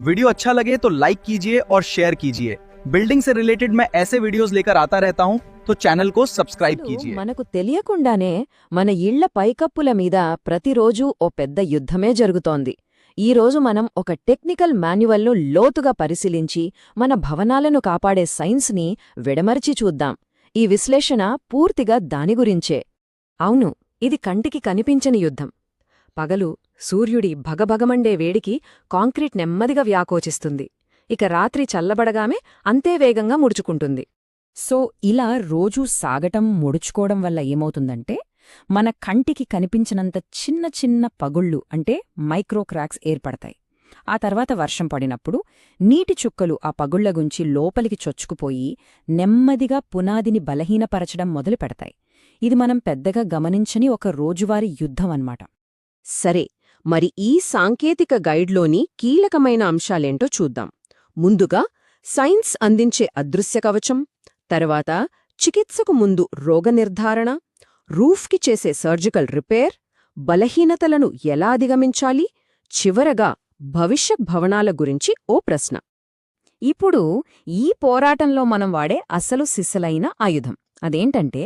Video अच्छा लगे तो लाइक कीजिए और शेयर कीजिए। बिल्डिंग से रिलेटेड मैं ऐसे वीडियोस लेकर आता रहता हूं, तो ఛానల్ को సబ్స్క్రైబ్ कीजिए। మనకు తెలియకుండానే మన ఇళ్ల పైకప్పుల మీద ప్రతిరోజూ ఓ పెద్ద యుద్ధమే జరుగుతోంది. ఈరోజు మనం ఒక టెక్నికల్ మాన్యువల్ను లోతుగా పరిశీలించి మన భవనాలను కాపాడే సైన్స్ని విడమరిచి చూద్దాం. ఈ విశ్లేషణ పూర్తిగా దాని గురించే. అవును, ఇది కంటికి కనిపించని యుద్ధం. పగలు సూర్యుడి భగభగమండే వేడికి కాంక్రీట్ నెమ్మదిగా వ్యాకోచిస్తుంది. ఇక రాత్రి చల్లబడగామే అంతే వేగంగా ముడుచుకుంటుంది. సో ఇలా రోజూ సాగటం ముడుచుకోవడం వల్ల ఏమవుతుందంటే మన కంటికి కనిపించినంత చిన్న చిన్న పగుళ్ళు అంటే మైక్రో క్రాక్స్ ఏర్పడతాయి. ఆ తర్వాత వర్షం పడినప్పుడు నీటి చుక్కలు ఆ పగుళ్లగుంచి లోపలికి చొచ్చుకుపోయి నెమ్మదిగా పునాదిని బలహీనపరచడం మొదలుపెడతాయి. ఇది మనం పెద్దగా గమనించని ఒక రోజువారీ యుద్ధం అన్నమాట. సరే, మరి ఈ సాంకేతిక గైడ్లోని కీలకమైన అంశాలేంటో చూద్దాం. ముందుగా సైన్స్ అందించే అదృశ్య కవచం, తర్వాత చికిత్సకు ముందు రోగ నిర్ధారణ, రూఫ్కి చేసే సర్జికల్ రిపేర్, బలహీనతలను ఎలా అధిగమించాలి, చివరగా భవిష్యత్ భవనాల గురించి ఓ ప్రశ్న. ఇప్పుడు ఈ పోరాటంలో మనం వాడే అసలు సిసలైన ఆయుధం అదేంటంటే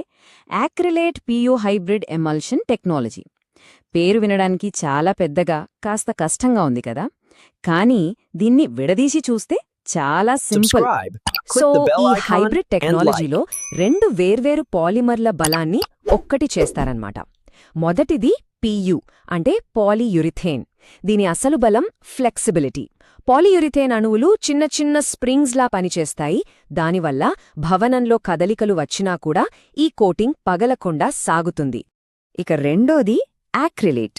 acrylate PU hybrid emulsion technology. పేరు వినడానికి చాలా పెద్దగా కాస్త కష్టంగా ఉంది కదా, కానీ దీన్ని విడదీసి చూస్తే చాలా సింపుల్. సో ఈ హైబ్రిడ్ టెక్నాలజీలో రెండు వేర్వేరు పాలిమర్ల బలాన్ని ఒక్కటి చేస్తారన్నమాట. మొదటిది పియు అంటే పాలియురిథేన్. దీని అసలు బలం ఫ్లెక్సిబిలిటీ. పాలియురిథేన్ అణువులు చిన్న చిన్న స్ప్రింగ్స్లా పనిచేస్తాయి. దానివల్ల భవనంలో కదలికలు వచ్చినా కూడా ఈ కోటింగ్ పగలకుండా సాగుతుంది. ఇక రెండోది యాక్రిలేట్.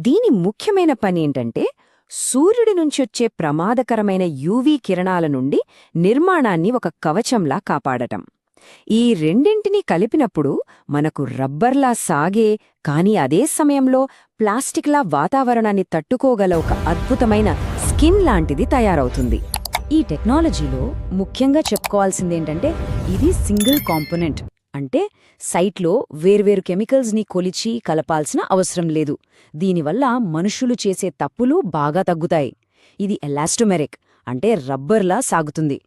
దీని ముఖ్యమైన పనేంటంటే సూర్యుడి నుంచొచ్చే ప్రమాదకరమైన యూవీ కిరణాల నుండి నిర్మాణాన్ని ఒక కవచంలా కాపాడటం. ఈ రెండింటినీ కలిపినప్పుడు మనకు రబ్బర్లా సాగే కానీ అదే సమయంలో ప్లాస్టిక్లా వాతావరణాన్ని తట్టుకోగల ఒక అద్భుతమైన స్కిన్ లాంటిది తయారవుతుంది. ఈ టెక్నాలజీలో ముఖ్యంగా చెప్పుకోవాల్సిందేంటంటే ఇది సింగిల్ కాంపోనెంట్. అంటే సైట్లో వేర్వేరు కెమికల్స్ని కొలిచి కలపాల్సిన అవసరం లేదు. దీనివల్ల మనుషులు చేసే తప్పులు బాగా తగ్గుతాయి. ఇది ఎలాస్టోమెరిక్ అంటే రబ్బర్లా సాగుతుంది.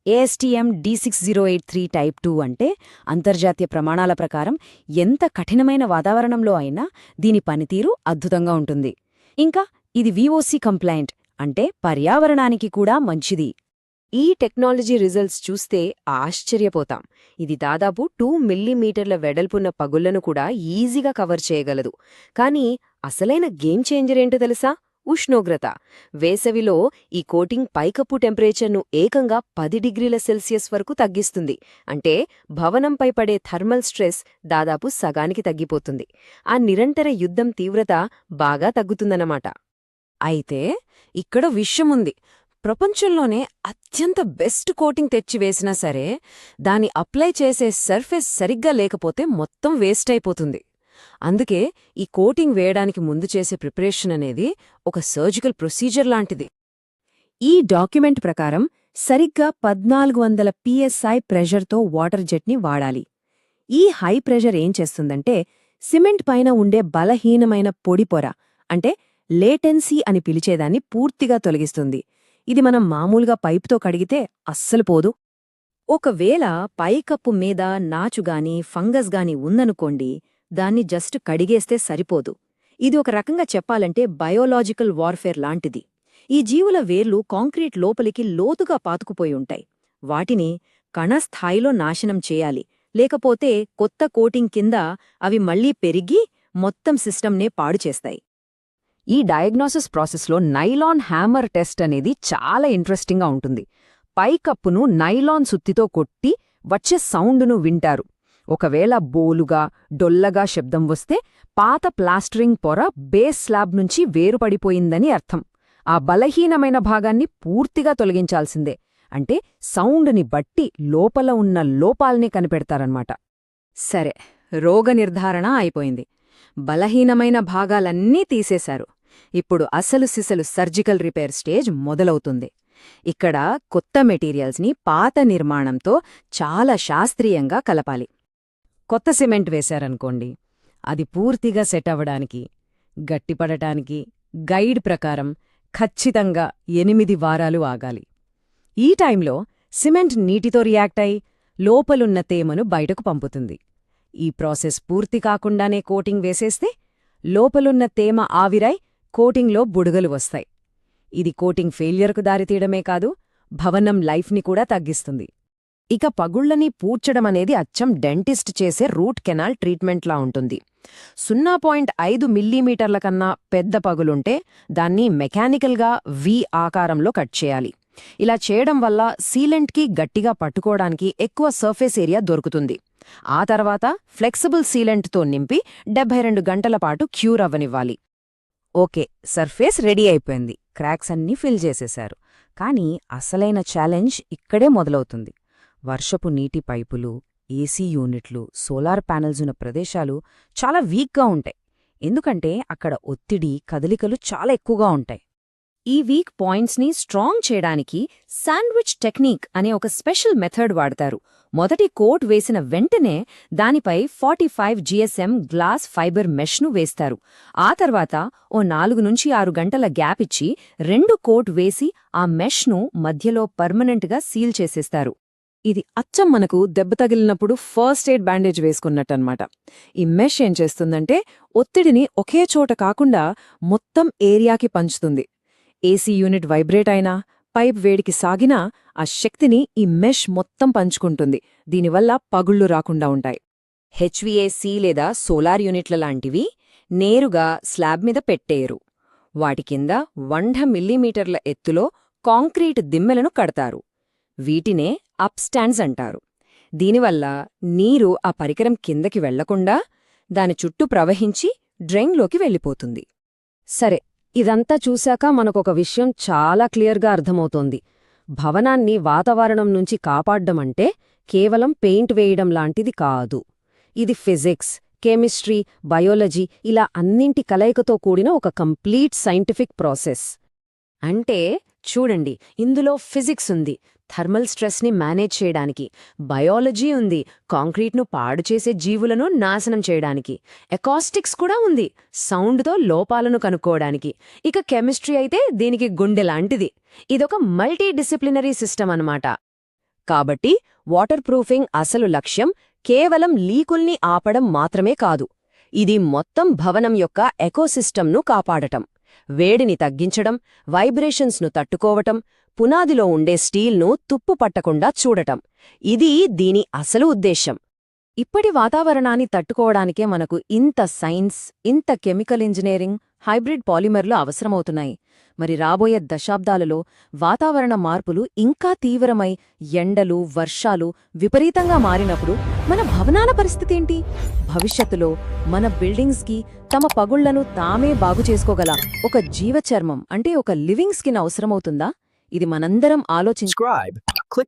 ASTM D6083 టైప్ 2 అంటే అంతర్జాతీయ ప్రమాణాల ప్రకారం ఎంత కఠినమైన వాతావరణంలో అయినా దీని పనితీరు అద్భుతంగా ఉంటుంది. ఇంకా ఇది VOC కంప్లైంట్ అంటే పర్యావరణానికి కూడా మంచిది. ఈ టెక్నాలజీ రిజల్ట్స్ చూస్తే ఆశ్చర్యపోతాం. ఇది దాదాపు 2 మిల్లీమీటర్ల వెడల్పున్న పగుళ్లను కూడా ఈజీగా కవర్ చేయగలదు. కానీ అసలైన గేమ్ చేంజర్ ఏంటో తెలుసా? ఉష్ణోగ్రత. వేసవిలో ఈ కోటింగ్ పైకప్పు టెంపరేచర్ను ఏకంగా 10 డిగ్రీల సెల్సియస్ వరకు తగ్గిస్తుంది. అంటే భవనంపై పడే థర్మల్ స్ట్రెస్ దాదాపు సగానికి తగ్గిపోతుంది. ఆ నిరంతర యుద్ధం తీవ్రత బాగా తగ్గుతుందన్నమాట. అయితే ఇక్కడ విషయముంది. ప్రపంచంలోనే అత్యంత బెస్ట్ కోటింగ్ తెచ్చివేసినా సరే దాన్ని అప్లై చేసే సర్ఫేస్ సరిగ్గా లేకపోతే మొత్తం వేస్ట్ అయిపోతుంది. అందుకే ఈ కోటింగ్ వేయడానికి ముందు చేసే ప్రిపరేషన్ అనేది ఒక సర్జికల్ ప్రొసీజర్ లాంటిది. ఈ డాక్యుమెంట్ ప్రకారం సరిగ్గా 1400 PSI ప్రెషర్తో వాటర్ జెట్ని వాడాలి. ఈ హై ప్రెషర్ ఏం చేస్తుందంటే సిమెంట్ పైన ఉండే బలహీనమైన పొడి పొర అంటే లేటెన్సీ అని పిలిచేదాన్ని పూర్తిగా తొలగిస్తుంది. ఇది మనం మామూలుగా పైపుతో కడిగితే అస్సలు పోదు. ఒకవేళ పైకప్పు మీద నాచుగాని ఫంగస్గాని ఉందనుకోండి, దాన్ని జస్ట్ కడిగేస్తే సరిపోదు. ఇది ఒక రకంగా చెప్పాలంటే బయోలాజికల్ వార్ఫేర్ లాంటిది. ఈ జీవుల వేర్లు కాంక్రీట్ లోపలికి లోతుగా పాతుకుపోయి ఉంటాయి. వాటిని కణస్థాయిలో నాశనం చేయాలి. లేకపోతే కొత్త కోటింగ్ కింద అవి మళ్లీ పెరిగి మొత్తం సిస్టమ్నే పాడు చేస్తాయి. ఈ డయాగ్నోసిస్ ప్రాసెస్లో నైలాన్ హ్యామర్ టెస్ట్ అనేది చాలా ఇంట్రెస్టింగ్గా ఉంటుంది. పైకప్పును నైలాన్ సుత్తితో కొట్టి వచ్చే సౌండును వింటారు. ఒకవేళ బోలుగా డొల్లగా శబ్దం వస్తే పాత ప్లాస్టరింగ్ పొర బేస్ స్లాబ్ నుంచి వేరుపడిపోయిందని అర్థం. ఆ బలహీనమైన భాగాన్ని పూర్తిగా తొలగించాల్సిందే. అంటే సౌండ్ని బట్టి లోపల ఉన్న లోపాల్ని కనిపెడతారన్నమాట. సరే, రోగ నిర్ధారణ అయిపోయింది. బలహీనమైన భాగాలన్నీ తీసేశారు. ఇప్పుడు అసలు సిసలు సర్జికల్ రిపేర్ స్టేజ్ మొదలవుతుంది. ఇక్కడ కొత్త మెటీరియల్స్ని పాత నిర్మాణంతో చాలా శాస్త్రీయంగా కలపాలి. కొత్త సిమెంట్ వేశారనుకోండి, అది పూర్తిగా సెట్ అవ్వడానికి, గట్టిపడటానికి గైడ్ ప్రకారం ఖచ్చితంగా 8 వారాలు ఆగాలి. ఈ టైంలో సిమెంట్ నీటితో రియాక్ట్ అయి లోపలున్న తేమను బయటకు పంపుతుంది. ఈ ప్రాసెస్ పూర్తి కాకుండానే కోటింగ్ వేసేస్తే లోపలున్న తేమ ఆవిరై కోటింగ్లో బుడగలు వస్తాయి. ఇది కోటింగ్ ఫెయిల్యూర్కు దారితీయడమే కాదు, భవనం లైఫ్ని కూడా తగ్గిస్తుంది. ఇక పగుళ్లని పూడ్చడమనేది అచ్చం డెంటిస్ట్ చేసే రూట్ కెనాల్ ట్రీట్మెంట్లా ఉంటుంది. 0.5 మిల్లీమీటర్ల కన్నా పెద్ద పగులుంటే దాన్ని మెకానికల్గా వి ఆకారంలో కట్ చేయాలి. ఇలా చేయడం వల్ల సీలెంట్కి గట్టిగా పట్టుకోవడానికి ఎక్కువ సర్ఫేస్ ఏరియా దొరుకుతుంది. ఆ తర్వాత ఫ్లెక్సిబుల్ సీలెంట్తో నింపి 72 గంటల పాటు క్యూర్ అవ్వనివ్వాలి. ఓకే, సర్ఫేస్ రెడీ అయిపోయింది, క్రాక్స్ అన్నీ ఫిల్ చేసేశారు. కానీ అసలైన ఛాలెంజ్ ఇక్కడే మొదలవుతుంది. వర్షపు నీటి పైపులు, ఏసీ యూనిట్లు, సోలార్ ప్యానెల్స్ ఉన్న ప్రదేశాలు చాలా వీక్గా ఉంటాయి. ఎందుకంటే అక్కడ ఒత్తిడి, కదలికలు చాలా ఎక్కువగా ఉంటాయి. ఈ వీక్ పాయింట్స్ని స్ట్రాంగ్ చేయడానికి శాండ్విచ్ టెక్నిక్ అనే ఒక స్పెషల్ మెథడ్ వాడతారు. మొదటి కోట్ వేసిన వెంటనే దానిపై 45 GSM గ్లాస్ ఫైబర్ మెష్ను వేస్తారు. ఆ తర్వాత ఓ 4 నుంచి 6 గంటల గ్యాప్ ఇచ్చి 2 కోట్ వేసి ఆ మెష్ను మధ్యలో పర్మనెంట్గా సీల్ చేసేస్తారు. ఇది అచ్చం మనకు దెబ్బ తగిలినప్పుడు ఫస్ట్ ఎయిడ్ బ్యాండేజ్ వేసుకున్నట్టన్నమాట. ఈ మెష్ ఏం చేస్తుందంటే ఒత్తిడిని ఒకే చోట కాకుండా మొత్తం ఏరియాకి పంచుతుంది. ఏసీ యూనిట్ వైబ్రేట్ అయినా, పైప్ వేడికి సాగినా ఆ శక్తిని ఈ మెష్ మొత్తం పంచుకుంటుంది. దీనివల్ల పగుళ్లు రాకుండా ఉంటాయి. హెచ్వీఏసీ లేదా సోలార్ యూనిట్ల లాంటివి నేరుగా స్లాబ్ మీద పెట్టేయరు. వాటి కింద 100 మిల్లీమీటర్ల ఎత్తులో కాంక్రీట్ దిమ్మెలను కడతారు. వీటినే అప్స్టాండ్స్ అంటారు. దీనివల్ల నీరు ఆ పరికరం కిందకి వెళ్లకుండా దాని చుట్టూ ప్రవహించి డ్రైన్లోకి వెళ్ళిపోతుంది. సరే, ఇదంతా చూశాక మనకొక విషయం చాలా క్లియర్గా అర్థమవుతోంది. భవనాన్ని వాతావరణం నుంచి కాపాడ్డమంటే కేవలం పెయింట్ వేయడం లాంటిది కాదు. ఇది ఫిజిక్స్, కెమిస్ట్రీ, బయాలజీ ఇలా అన్నింటి కలయికతో కూడిన ఒక కంప్లీట్ సైంటిఫిక్ ప్రాసెస్. అంటే చూడండి, ఇందులో ఫిజిక్స్ ఉంది, థర్మల్ స్ట్రెస్ని మేనేజ్ చేయడానికి, బయాలజీ ఉంది, కాంక్రీట్ను పాడు చేసే జీవులను నాశనం చేయడానికి, ఎకాస్టిక్స్ కూడా ఉంది, సౌండ్తో లోపాలను కనుక్కోవడానికి, ఇక కెమిస్ట్రీ అయితే దీనికి గుండె లాంటిది. ఇదొక మల్టీ డిసిప్లినరీ సిస్టమ్ అన్నమాట. కాబట్టి వాటర్ ప్రూఫింగ్ అసలు లక్ష్యం కేవలం లీకుల్ని ఆపడం మాత్రమే కాదు. ఇది మొత్తం భవనం యొక్క ఎకోసిస్టమ్ను కాపాడటం, వేడిని తగ్గించడం, వైబ్రేషన్స్ను తట్టుకోవటం, పునాదిలో ఉండే స్టీల్ను తుప్పు పట్టకుండా చూడటం. ఇది దీని అసలు ఉద్దేశ్యం. ఇప్పటి వాతావరణాన్ని తట్టుకోవడానికే మనకు ఇంత సైన్స్, ఇంత కెమికల్ ఇంజనీరింగ్, హైబ్రిడ్ పాలిమర్లు అవసరమవుతున్నాయి. మరి రాబోయే దశాబ్దాలలో వాతావరణ మార్పులు ఇంకా తీవ్రమై ఎండలు, వర్షాలు విపరీతంగా మారినప్పుడు మన భవనాల పరిస్థితేంటి? భవిష్యత్తులో మన బిల్డింగ్స్కి తమ పగుళ్లను తామే బాగు చేసుకోగల ఒక జీవచర్మం అంటే ఒక లివింగ్ స్కిన్ అవసరమవుతుందా? ఇది మనందరం ఆలోచించు. Subscribe